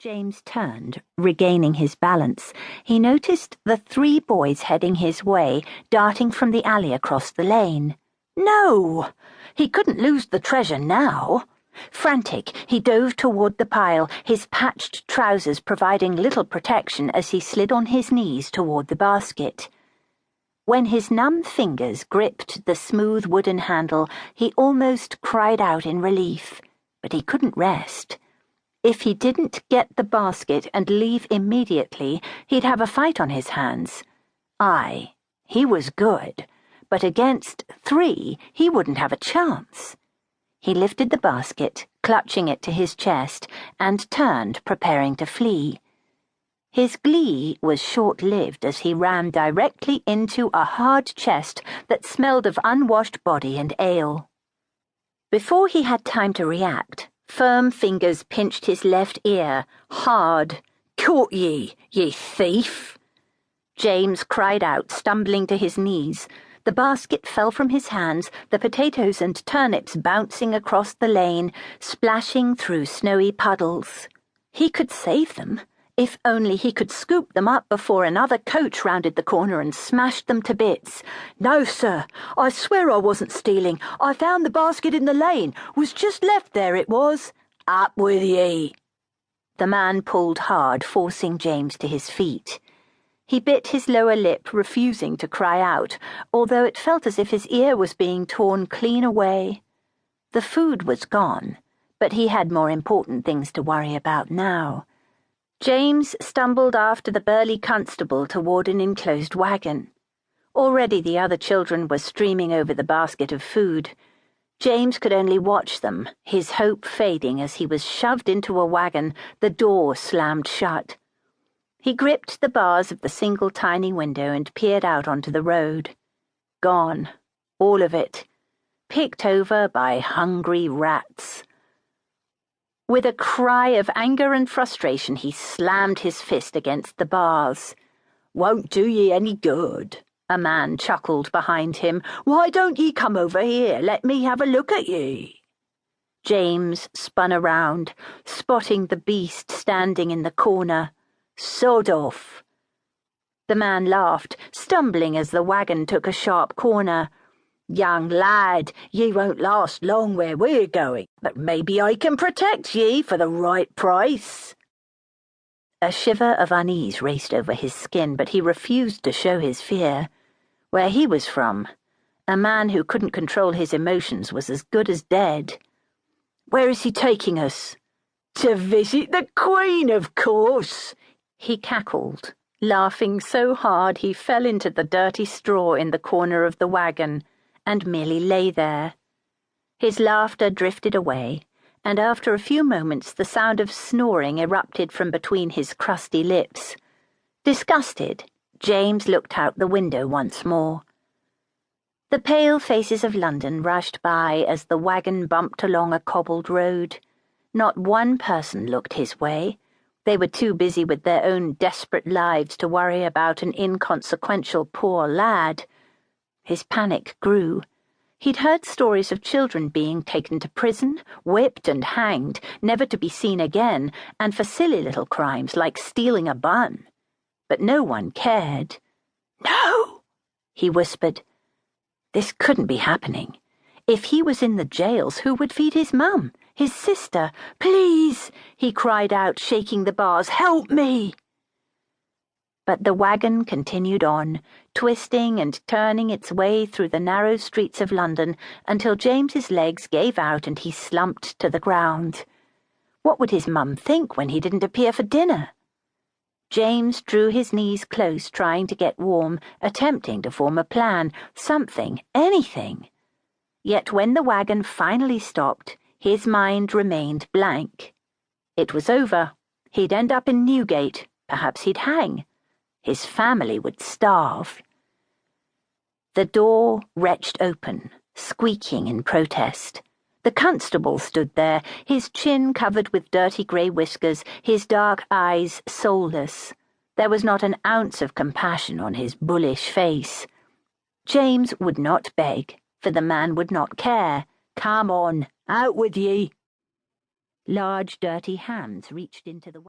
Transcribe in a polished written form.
James turned, regaining his balance. He noticed the 3 boys heading his way, darting from the alley across the lane. No! He couldn't lose the treasure now. Frantic, he dove toward the pile, his patched trousers providing little protection as he slid on his knees toward the basket. When his numb fingers gripped the smooth wooden handle, he almost cried out in relief. But he couldn't rest. If he didn't get the basket and leave immediately, he'd have a fight on his hands. Aye, he was good, but against 3 he wouldn't have a chance. He lifted the basket, clutching it to his chest, and turned, preparing to flee. His glee was short-lived as he ran directly into a hard chest that smelled of unwashed body and ale. Before he had time to react, firm fingers pinched his left ear, hard. "Caught ye thief!" James cried out, stumbling to his knees. The basket fell from his hands, the potatoes and turnips bouncing across the lane, splashing through snowy puddles. He could save them, if only he could scoop them up before another coach rounded the corner and smashed them to bits. "No, sir, I swear I wasn't stealing. I found the basket in the lane. Was just left there, it was." "Up with ye!" The man pulled hard, forcing James to his feet. He bit his lower lip, refusing to cry out, although it felt as if his ear was being torn clean away. The food was gone, but he had more important things to worry about now. James stumbled after the burly constable toward an enclosed wagon. Already the other children were streaming over the basket of food. James could only watch them, his hope fading as he was shoved into a wagon, the door slammed shut. He gripped the bars of the single tiny window and peered out onto the road. Gone, all of it, picked over by hungry rats. With a cry of anger and frustration, he slammed his fist against the bars. "Won't do ye any good," a man chuckled behind him. "Why don't ye come over here? Let me have a look at ye." James spun around, spotting the beast standing in the corner. "Sod off." The man laughed, stumbling as the wagon took a sharp corner. "Young lad, ye won't last long where we're going, but maybe I can protect ye for the right price." A shiver of unease raced over his skin, but he refused to show his fear. Where he was from, a man who couldn't control his emotions was as good as dead. "Where is he taking us?" "To visit the Queen, of course," he cackled, laughing so hard he fell into the dirty straw in the corner of the wagon and merely lay there. His laughter drifted away, and after a few moments the sound of snoring erupted from between his crusty lips. Disgusted, James looked out the window once more. The pale faces of London rushed by as the wagon bumped along a cobbled road. Not one person looked his way. They were too busy with their own desperate lives to worry about an inconsequential poor lad. His panic grew. He'd heard stories of children being taken to prison, whipped and hanged, never to be seen again, and for silly little crimes like stealing a bun. But no one cared. "No," he whispered. This couldn't be happening. If he was in the jails, who would feed his mum, his sister? "Please," he cried out, shaking the bars, "help me!" But the wagon continued on, twisting and turning its way through the narrow streets of London until James's legs gave out and he slumped to the ground. What would his mum think when he didn't appear for dinner? James drew his knees close, trying to get warm, attempting to form a plan, something, anything. Yet when the wagon finally stopped, his mind remained blank. It was over. He'd end up in Newgate. Perhaps he'd hang. His family would starve. The door wrenched open, squeaking in protest. The constable stood there, his chin covered with dirty grey whiskers, his dark eyes soulless. There was not an ounce of compassion on his bullish face. James would not beg, for the man would not care. "Come on, out with ye." Large, dirty hands reached into the